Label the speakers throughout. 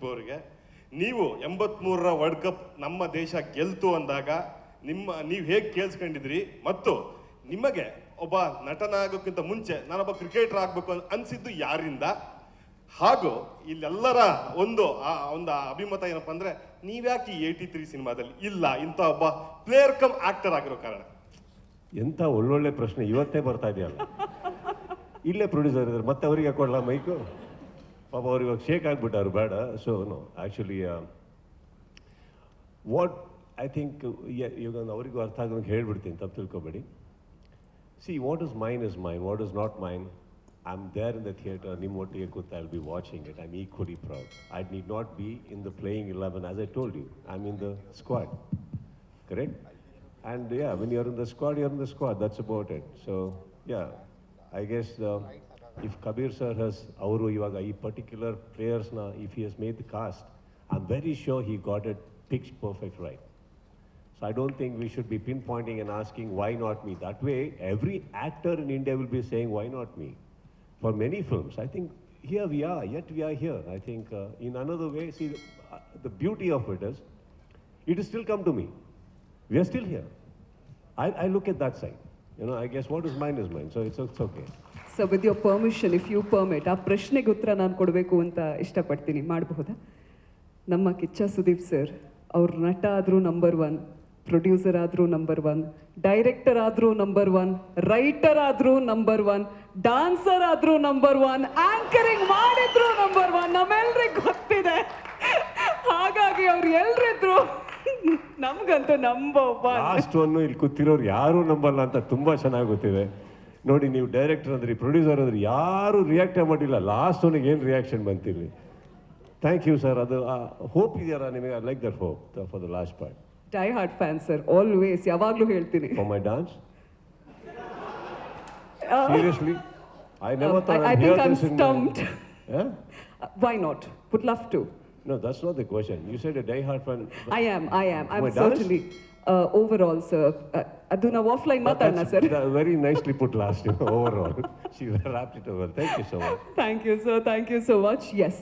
Speaker 1: ಅವರಿಗೆ ನೀವು 83ರ world cup ನಮ್ಮ ದೇಶ ಗೆಲ್ತು ಅಂದಾಗ ನೀವು ಹೇಗೆ ಕೇಳಿಸ್ಕೊಂಡಿದ್ರಿ ಮತ್ತು ನಿಮಗೆ ಒಬ್ಬ ನಟನಾಗೋಕ್ಕಿಂತ ಮುಂಚೆ ನಾನೊಬ್ಬ ಕ್ರಿಕೆಟರ್ ಆಗಬೇಕು ಅನಿಸಿದ್ದು ಯಾರಿಂದ ಹಾಗೂ ಇಲ್ಲೆಲ್ಲರ ಒಂದು ಅಭಿಮತ ಏನಪ್ಪ ಅಂದ್ರೆ ನೀವ್ಯಾಕೆ 83 ಸಿನಿಮಾದಲ್ಲಿ ಇಲ್ಲ ಇಂಥ ಒಬ್ಬ ಪ್ಲೇಯರ್ ಕಮ್ ಆಕ್ಟರ್ ಆಗಿರೋ ಕಾರಣ?
Speaker 2: ಎಂತ ಒಳ್ಳೊಳ್ಳೆ ಪ್ರಶ್ನೆ ಇವತ್ತೇ ಬರ್ತಾ ಇದೆಯಲ್ಲ. ಇಲ್ಲೇ ಪ್ರೊಡ್ಯೂಸರ್ ಇದ್ದಾರೆ, ಮತ್ತೆ ಅವರಿಗೆ ಹಾಕೊಳ್ಳ ಮೈಕು. ಪಾಪ ಅವ್ರು ಇವಾಗ ಶೇಕ್ ಆಗಿಬಿಟ್ಟಾರು, ಬೇಡ. So no, actually what I think ಇವಾಗ ಅವರಿಗೂ ಅರ್ಥ ಆಗೋಂಗೆ ಹೇಳ್ಬಿಡ್ತೀನಿ, ತಪ್ಪು ತಿಳ್ಕೊಬೇಡಿ. See, what is mine is mine, what is not mine, I am there in the theatre. ನಿಮ್ಮ ಒಟ್ಟಿಗೆ ಕೂತು I will be watching it. I am equally proud. I need not be in the playing 11 as I told you. I am in the squad, correct? And yeah, when you're in the squad, you're in the squad. That's about it. So yeah, I guess if Kabir sir has avaru ivaga ee particular players na, if he has made the cast, I'm very sure he got it pitch perfect right. So I don't think we should be pinpointing and asking why not me. That way every actor in India will be saying why not me for many films. I think here we are, yet we are here. I think in another way, see, the beauty of it is it has still come to me. We are still here. I look at that side. You know, I guess what is mine is mine. So it's okay.
Speaker 3: So with your permission, if you permit, ಆ ಪ್ರಶ್ನೆಗೆ ಉತ್ತರ ನಾನು ಕೊಡಬೇಕು ಅಂತ ಇಷ್ಟಪಡ್ತೀನಿ. ಮಾಡಬಹುದಾ? ನಮ್ಮ Kichcha Sudeep sir ಅವ್ರ ನಟ ಆದರೂ ನಂಬರ್ 1, ಪ್ರೊಡ್ಯೂಸರ್ ಆದರೂ ನಂಬರ್ 1, ಡೈರೆಕ್ಟರ್ ಆದರೂ ನಂಬರ್ 1, ರೈಟರ್ ಆದರೂ ನಂಬರ್ 1, ಡಾನ್ಸರ್ ಆದರೂ ನಂಬರ್ 1, ಆಂಕರಿಂಗ್ ಮಾಡಿದ್ರು ನಂಬರ್ 1. ನಮ್ಮೆಲ್ರಿಗೆ ಗೊತ್ತಿದೆ. ಹಾಗಾಗಿ ಅವ್ರು ಎಲ್ರಿದ್ರು ನಮ್ಗಂತೂ ನಂಬರ್ 1.
Speaker 2: ಲಾಸ್ಟ್ ಒನ್ ಇಲ್ಲಿ ಕೂತಿರೋರು ಯಾರೂ ನಂಬಲ್ಲ ಅಂತ ತುಂಬ ಚೆನ್ನಾಗಿ ಗೊತ್ತಿದೆ. ನೋಡಿ, ನೀವು ಡೈರೆಕ್ಟರ್ ಅಂದ್ರಿ, ಪ್ರೊಡ್ಯೂಸರ್ ಅಂದ್ರಿ, ಯಾರು ರಿಯಾಕ್ಟೇ ಮಾಡಿಲ್ಲ. ಲಾಸ್ಟ್ ಒನ್ಗೆ ಏನು ರಿಯಾಕ್ಷನ್ ಬಂತಿರಲಿ. Thank you sir. ಅದು ಹೋಪ್ ಇದೆಯಲ್ಲ ನಿಮಗೆ? I like that hope for the last part.
Speaker 3: Die hard fan sir, always, ಯಾವಾಗಲೂ ಹೇಳ್ತೀನಿ.
Speaker 2: For my dance seriously I never thought
Speaker 3: I think I am stumped. Why not? Would love to.
Speaker 2: No, that's not the question. You said a die-hard fan.
Speaker 3: I am. I'm certainly. Overall, sir. Aduna offline matana, sir.
Speaker 2: Very nicely put last, you know, overall. She wrapped it over. Thank you so much.
Speaker 3: Thank you, sir. Thank you so much. Yes.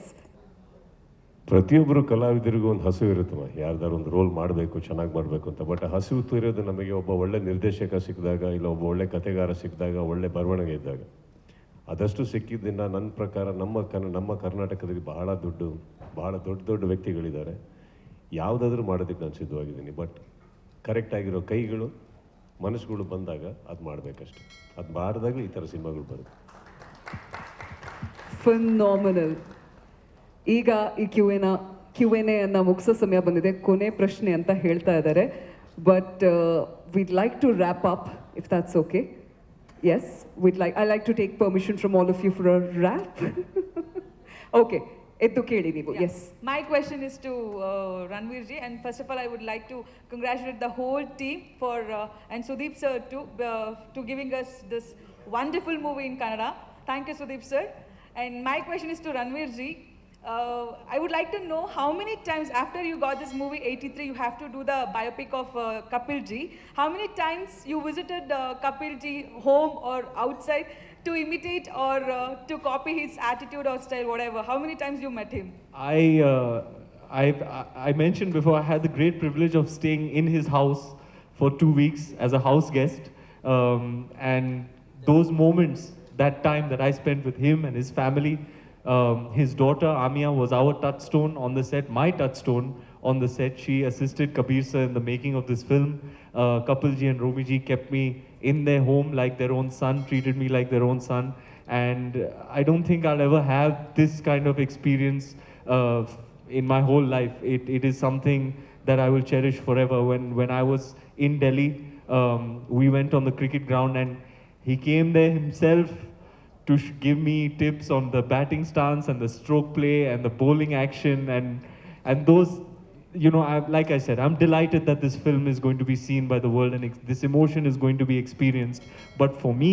Speaker 2: ಪ್ರತಿಯೊಬ್ಬರು ಕಲಾವಿದರಿಗೂ ಒಂದು ಹಸಿವು ಇರುತ್ತಮ್ಮ, ಯಾರ್ದಾರು ಒಂದು roll ಮಾಡಬೇಕು, ಚೆನ್ನಾಗಿ ಮಾಡಬೇಕು ಅಂತ. But ಹಸಿವು ಇರೋದು ನಮಗೆ ಒಬ್ಬ ಒಳ್ಳೆ ನಿರ್ದೇಶಕ ಸಿಕ್ಕಿದಾಗ, ಇಲ್ಲ ಒಬ್ಬ ಒಳ್ಳೆ ಕಥೆಗಾರ ಸಿಕ್ಕಿದಾಗ, ಒಳ್ಳೆ ಬರವಣಿಗೆ ಇದ್ದಾಗ. ಅದಷ್ಟು ಸಿಕ್ಕಿದ್ದನ್ನು ನನ್ನ ಪ್ರಕಾರ ನಮ್ಮ ಕರ್ನಾಟಕದಲ್ಲಿ ಬಹಳ ದೊಡ್ಡ ವ್ಯಕ್ತಿಗಳಿದ್ದಾರೆ. ಯಾವುದಾದ್ರೂ ಮಾಡೋದಕ್ಕೆ ನಾನು ಸಿದ್ಧವಾಗಿದ್ದೀನಿ. ಬಟ್ ಕರೆಕ್ಟಾಗಿರೋ ಕೈಗಳು, ಮನಸ್ಸುಗಳು ಬಂದಾಗ ಅದು ಮಾಡಬೇಕಷ್ಟೆ. ಅದು ಮಾಡಿದಾಗಲೇ ಈ ಥರ ಸಿನಿಮಾಗಳು ಬರುತ್ತೆ.
Speaker 3: ಫಿನಾಮಿನಲ್. ಈಗ ಈ ಕ್ಯೂ.ಎನ್.ಎ ಅನ್ನು ಮುಗಿಸೋ ಸಮಯ ಬಂದಿದೆ. ಕೊನೆ ಪ್ರಶ್ನೆ ಅಂತ ಹೇಳ್ತಾ ಇದ್ದಾರೆ. But we'd like to wrap up, if that's okay. Yes, I like to take permission from all of you for a rap. Okay, ettu keli neevu. Yes.
Speaker 4: My question is to Ranveer ji, and first of all I would like to congratulate the whole team for and Sudeep sir to giving us this wonderful movie in Kannada. Thank you, Sudeep sir. And my question is to Ranveer ji. I would like to know how many times after you got this movie 83, you have to do the biopic of Kapil ji. How many times you visited Kapil ji home or outside to imitate or to copy his attitude or style, whatever? How many times you met him?
Speaker 5: I mentioned before, I had the great privilege of staying in his house for 2 weeks as a house guest. And those moments, that time that I spent with him and his family, his daughter Amia was our touchstone on the set, my touchstone on the set. She assisted Kabir sir in the making of this film. Kapil ji and Romi ji kept me in their home like their own son, treated me like their own son. And I don't think I'll ever have this kind of experience in my whole life. It is something that I will cherish forever. When I was in Delhi, we went on the cricket ground and he came there himself to give me tips on the batting stance and the stroke play and the bowling action and those, you know, like I said, I'm delighted that this film is going to be seen by the world and this emotion is going to be experienced. But for me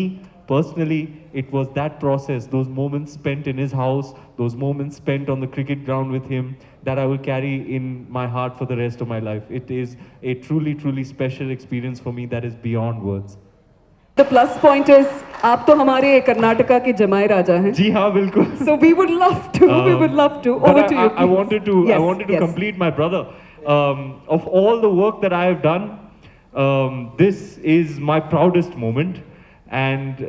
Speaker 5: personally, it was that process, those moments spent in his house, those moments spent on the cricket ground with him, that I will carry in my heart for the rest of my life. It is a truly special experience for me that is beyond words.
Speaker 3: The plus point is, आप तो हमारे कर्नाटका के जमाई राजा हैं.
Speaker 5: जी हाँ, बिल्कुल.
Speaker 3: So we would love to. We would love to.
Speaker 5: But
Speaker 3: Over to you.
Speaker 5: I
Speaker 3: please.
Speaker 5: wanted to. I
Speaker 3: Yes,
Speaker 5: wanted to
Speaker 3: yes.
Speaker 5: complete my brother. Of all the work that I have done, this is my proudest moment. And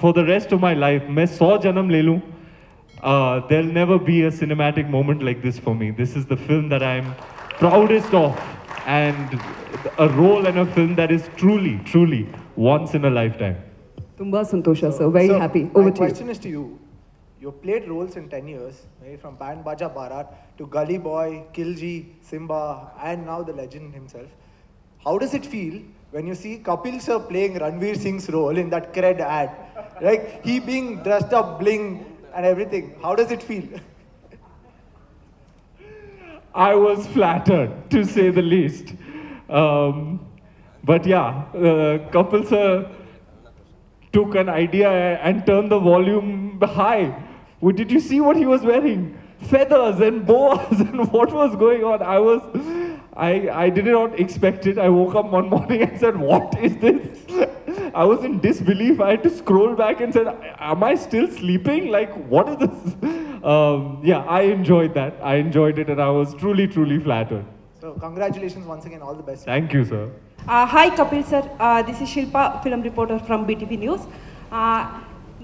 Speaker 5: for the rest of my life, मैं 100 जन्म ले लूँ, there'll never be a cinematic moment like this for me. This is the film that I'm proudest of, and a role and a film that is truly, truly once in a lifetime.
Speaker 3: ತುಂಬಾ ಸಂತೋಷ sir. Very happy. Over
Speaker 6: my
Speaker 3: to you.
Speaker 6: question is to you. You've played roles in 10 years, maybe from Band Baja Barat to Gully Boy, Kilji, Simba, and now the legend himself. How does it feel when you see Kapil sir playing Ranveer Singh's role in that Cred ad? Like, he being dressed up, bling, and everything. How does it feel?
Speaker 5: I was flattered, to say the least. But yeah, Kapil sir took an idea and turned the volume high. Did you see what he was wearing? Feathers and boas and what was going on? I did not expect it. I woke up one morning and said, what is this? I was in disbelief. I had to scroll back and said, am I still sleeping? Like, what is this? Yeah, I enjoyed that. I enjoyed it and I was truly, truly flattered.
Speaker 6: So, congratulations once again. All the best.
Speaker 5: Thank you, sir.
Speaker 7: Hi Kapil sir, this is Shilpa, film reporter from BTV News.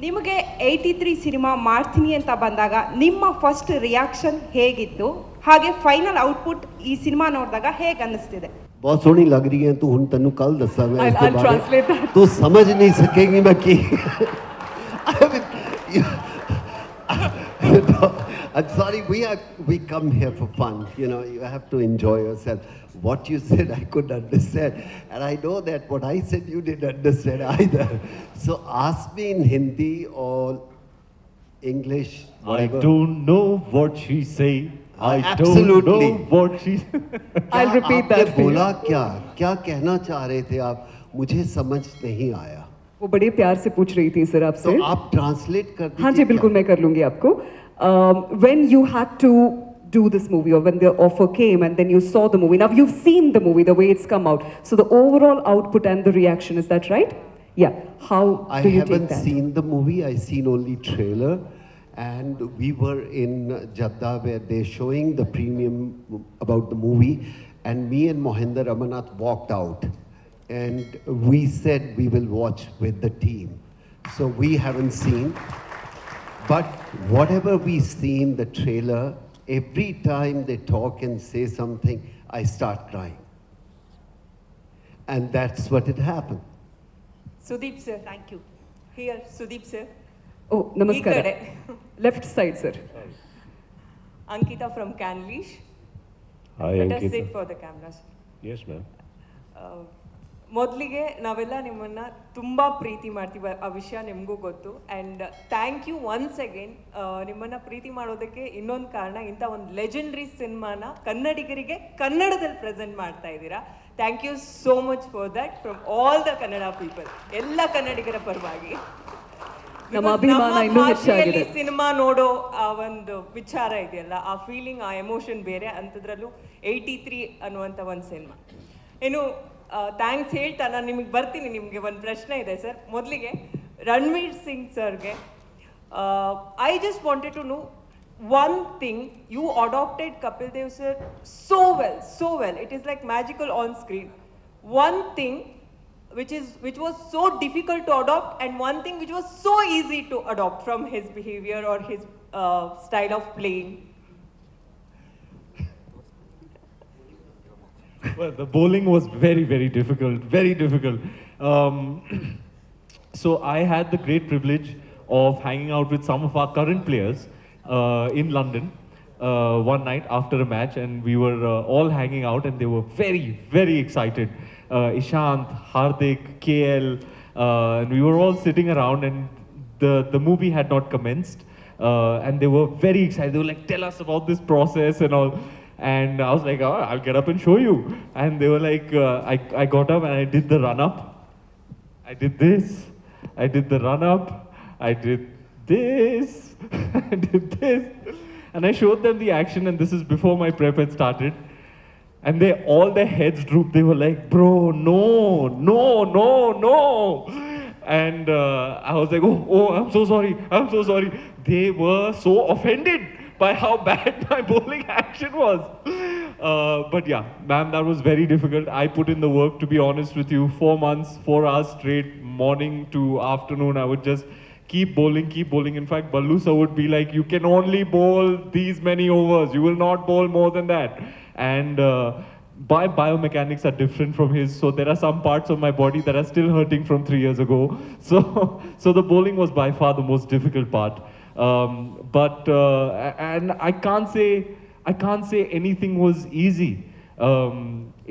Speaker 7: ನಿಮಗೆ 83 cinema ಮಾಡ್ತೀನಿ ಅಂತ ಬಂದಾಗ ನಿಮ್ಮ first reaction ಹೇಗಿತ್ತು, ಹಾಗೆ final output ಈ cinema ನೋಡಿದಾಗ ಹೇಗೆ ಅನ್ನಿಸ್ತಿದೆ?
Speaker 8: बहुत सोहनी लग रही है तू हुन तेन कल दसा मैं इसके
Speaker 3: I'll translate that.
Speaker 8: तू समझ नहीं सकेगी मैं की I'm sorry, we come here for fun, you know, you have to enjoy yourself. What you said I could understand, and I know that what I said you didn't understand either. So ask me in Hindi or English, whatever.
Speaker 5: I don't know what she say. I
Speaker 8: Absolutely.
Speaker 5: don't know what she.
Speaker 3: I'll repeat
Speaker 8: आपने
Speaker 3: that for you.
Speaker 8: बोला क्या कहना चाह रहे थे आप, मुझे समझ नहीं आया.
Speaker 3: वो बड़े प्यार से पूछ रही थी सर आपसे.
Speaker 8: तो आप ट्रांसलेट कर दीजिए.
Speaker 3: हाँ जी बिल्कुल मैं कर लूंगी आपको. When you had to do this movie, or when the offer came and then you saw the movie, now you've seen the movie, the way it's come out, so the overall output and the reaction, is that right? Yeah. How
Speaker 8: I
Speaker 3: do you take
Speaker 8: haven't
Speaker 3: that?
Speaker 8: seen the movie, I seen only trailer, and we were in Jeddah where they're showing the premium about the movie, and me and Mohinder Ramanath walked out and we said we will watch with the team. So we haven't seen, but whatever we seen the trailer, every time they talk and say something, I start crying. And that's what had happened.
Speaker 7: Sudeep sir, thank you. Here Sudeep sir.
Speaker 3: Oh, ನಮಸ್ಕಾರ.
Speaker 7: ಈ ಕಡೆ.
Speaker 3: Left side sir.
Speaker 7: Ankita from ಕ್ಯಾನ್ಲೀಶ್.
Speaker 2: Hi,
Speaker 7: Let us
Speaker 2: Ankita.
Speaker 7: sit for the cameras.
Speaker 2: Yes, ma'am.
Speaker 7: ಮೊದಲಿಗೆ ನಾವೆಲ್ಲ ನಿಮ್ಮನ್ನ ತುಂಬ ಪ್ರೀತಿ ಮಾಡ್ತೀವಿ, ಆ ವಿಷಯ ನಿಮಗೂ ಗೊತ್ತು. And thank you once again. ನಿಮ್ಮನ್ನ ಪ್ರೀತಿ ಮಾಡೋದಕ್ಕೆ ಇನ್ನೊಂದು ಕಾರಣ, ಇಂಥ ಒಂದು ಲೆಜೆಂಡ್ರಿ ಸಿನಿಮಾನ ಕನ್ನಡಿಗರಿಗೆ ಕನ್ನಡದಲ್ಲಿ ಪ್ರೆಸೆಂಟ್ ಮಾಡ್ತಾ ಇದ್ದೀರಾ. Thank you so much for that from all the Kannada people, ಎಲ್ಲ ಕನ್ನಡಿಗರ ಪರವಾಗಿ.
Speaker 3: ನಮ್ಮ ಅಭಿಮಾನ ಇನ್ನೂ ಹೆಚ್ಚಾಗಿದೆ.
Speaker 7: ಸಿನಿಮಾ ನೋಡೋ ಆ ಒಂದು ವಿಚಾರ ಇದೆಯಲ್ಲ, ಆ ಫೀಲಿಂಗ್, ಆ ಎಮೋಷನ್ ಬೇರೆ. ಅಂಥದ್ರಲ್ಲೂ 83 ಅನ್ನುವಂಥ ಒಂದು ಸಿನಿಮಾ. ಏನು ಥ್ಯಾಂಕ್ಸ್ ಹೇಳ್ತಾ ನಾನು ನಿಮಗೆ ಬರ್ತೀನಿ. ನಿಮಗೆ ಒಂದು ಪ್ರಶ್ನೆ ಇದೆ ಸರ್. ಮೊದಲಿಗೆ ರಣವೀರ್ ಸಿಂಗ್ ಸರ್ಗೆ, I just wanted to know one thing. You adopted Kapil Dev sir so well. It is like magical on screen. One thing which was so difficult to adopt, and one thing which was so easy to adopt from his behavior or his style of playing.
Speaker 5: Well, the bowling was very, very difficult, very difficult. So I had the great privilege of hanging out with some of our current players in London one night after a match, and we were all hanging out, and they were very, very excited. Ishant, Hardik, KL, and we were all sitting around, and the movie had not commenced, and they were very excited. They were like, "Tell us about this process and all." And I was like, "Oh, I'll get up and show you." And they were like, I got up and I did the run up. I did this. I did the run up. I did this. I did this. And I showed them the action, and this is before my prep had started. And all their heads drooped. They were like, "Bro, no." And I was like, oh, I'm so sorry. They were so offended by how bad my bowling action was. But yeah, ma'am, that was very difficult. I put in the work, to be honest with you. 4 months, 4 hours straight, morning to afternoon. I would just keep bowling. In fact, Ballusa would be like, you can only bowl these many overs. You will not bowl more than that. And my biomechanics are different from his, so there are some parts of my body that are still hurting from 3 years ago. So the bowling was by far the most difficult part. And I can't say anything was easy.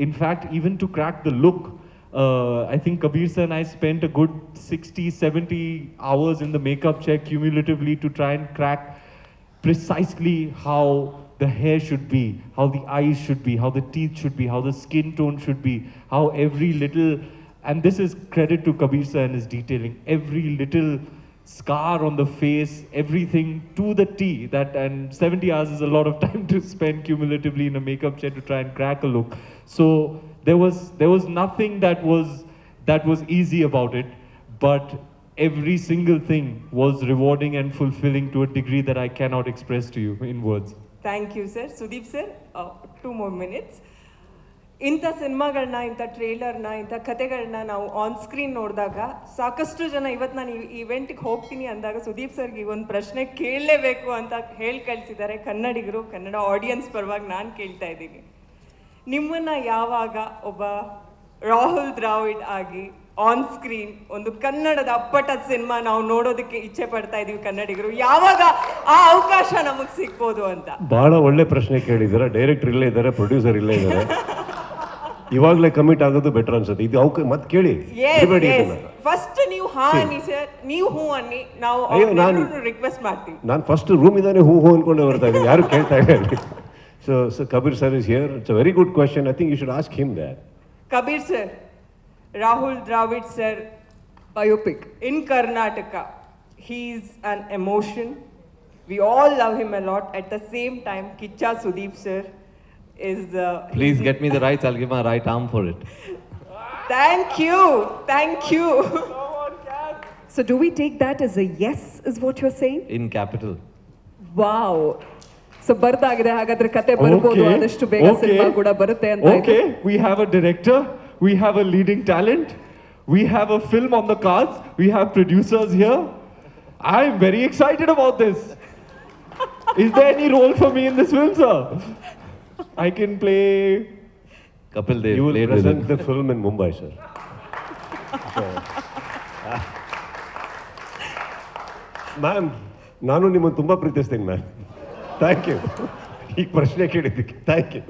Speaker 5: In fact, even to crack the look, I think Kabir sir and I spent a good 60-70 hours in the makeup chair cumulatively to try and crack precisely how the hair should be, how the eyes should be, how the teeth should be, how the skin tone should be, how every little, and this is credit to Kabir sir and his detailing, every little scar on the face, everything to the T. And 70 hours is a lot of time to spend cumulatively in a makeup chair to try and crack a look. So there was nothing that was easy about it, but every single thing was rewarding and fulfilling to a degree that I cannot express to you in words.
Speaker 7: Thank you sir. Sudeep sir, 2 more minutes. ಇಂಥ ಸಿನಿಮಾಗಳನ್ನ, ಇಂಥ ಟ್ರೇಲರ್ನ, ಇಂಥ ಕತೆಗಳನ್ನ ನಾವು on screen ನೋಡಿದಾಗ ಸಾಕಷ್ಟು ಜನ ಇವತ್ತು ನಾನು ಈ ಇವೆಂಟಿಗೆ ಹೋಗ್ತೀನಿ ಅಂದಾಗ ಸುದೀಪ್ ಸರ್ಗೆ ಒಂದು ಪ್ರಶ್ನೆ ಕೇಳಲೇಬೇಕು ಅಂತ ಹೇಳಿ ಕಳಿಸಿದ್ದಾರೆ ಕನ್ನಡಿಗರು, ಕನ್ನಡ ಆಡಿಯನ್ಸ್ ಪರವಾಗಿ ನಾನು ಕೇಳ್ತಾ ಇದ್ದೀನಿ. ನಿಮ್ಮನ್ನು ಯಾವಾಗ ಒಬ್ಬ ರಾಹುಲ್ ದ್ರಾವಿಡ್ ಆಗಿ ಆನ್ ಸ್ಕ್ರೀನ್ ಒಂದು ಕನ್ನಡದ ಅಪ್ಪಟ ಸಿನಿಮಾ ನಾವು ನೋಡೋದಕ್ಕೆ ಇಚ್ಛೆ ಪಡ್ತಾ ಇದೀವಿ ಕನ್ನಡಿಗರು, ಯಾವಾಗ ಆ ಅವಕಾಶ ನಮಗೆ ಸಿಗ್ಬೋದು ಅಂತ?
Speaker 2: ಬಹಳ ಒಳ್ಳೆ ಪ್ರಶ್ನೆ ಕೇಳಿದ್ದೀರಾ. ಡೈರೆಕ್ಟರ್ ಇಲ್ಲೇ ಇದ್ದಾರೆ, ಪ್ರೊಡ್ಯೂಸರ್ ಇಲ್ಲೇ ಇದ್ದಾರೆ. ಇವಾಗಲೇ ಕಮಿಟ್ ಆಗೋದು ಬೆಟರ್ ಅನ್ಸುತ್ತೆ. ಇದು ಮತ್ತೆ ಕೇಳಿ,
Speaker 7: ಫಸ್ಟ್ ನೀವು ಹಾ ಅನ್ನಿ ಸರ್, ನೀವು ಹೂ ಅನ್ನಿ, ನಾವು ರಿಕ್ವೆಸ್ಟ್ ಮಾಡ್ತೀವಿ.
Speaker 2: ನಾನು ಫಸ್ಟ್ ರೂಮ್ ಇದ್ದಾನೆ ಹೂ ಅನ್ಕೊಂಡೆ ಬರ್ತಾ ಇದ್ದೀನಿ, ಯಾರು ಕೇಳ್ತಾ ಇಲ್ಲ. So Kabir sir is here. It's a very good question. I think you should ask him that.
Speaker 7: Kabir sir, Rahul Dravid sir,
Speaker 3: biopic
Speaker 7: in Karnataka, he's an emotion. We all love him a lot. At the same time, Kicha Sudeep sir is
Speaker 9: Please get me the rights, I'll give my right arm for it.
Speaker 7: Thank you.
Speaker 3: So do we take that as a yes, is what you're saying?
Speaker 9: In capital.
Speaker 3: Wow. So ಬರ್ದಾಗಿದೆ, ಹಾಗಾದ್ರೆ ಕತೆ ಬರ್ಬೋದು, ಆದಷ್ಟು ಬೇಗ cinema ಕೂಡ ಬರುತ್ತೆ ಅಂತ.
Speaker 5: Okay, we have a director, we have a leading talent, we have a film on the cards, we have producers here. I'm very excited about this. Is there any role for me in this film, sir? I can play
Speaker 9: Kapil Dev.
Speaker 2: You will present the film in Mumbai, sir. Ma'am, ನಾನು ನಿಮ್ಮನ್ನು ತುಂಬ ಪ್ರೀತಿಸ್ತೀನಿ ma'am. Thank you ಈ ಪ್ರಶ್ನೆ ಕೇಳಿದ್ದಕ್ಕೆ. Thank you.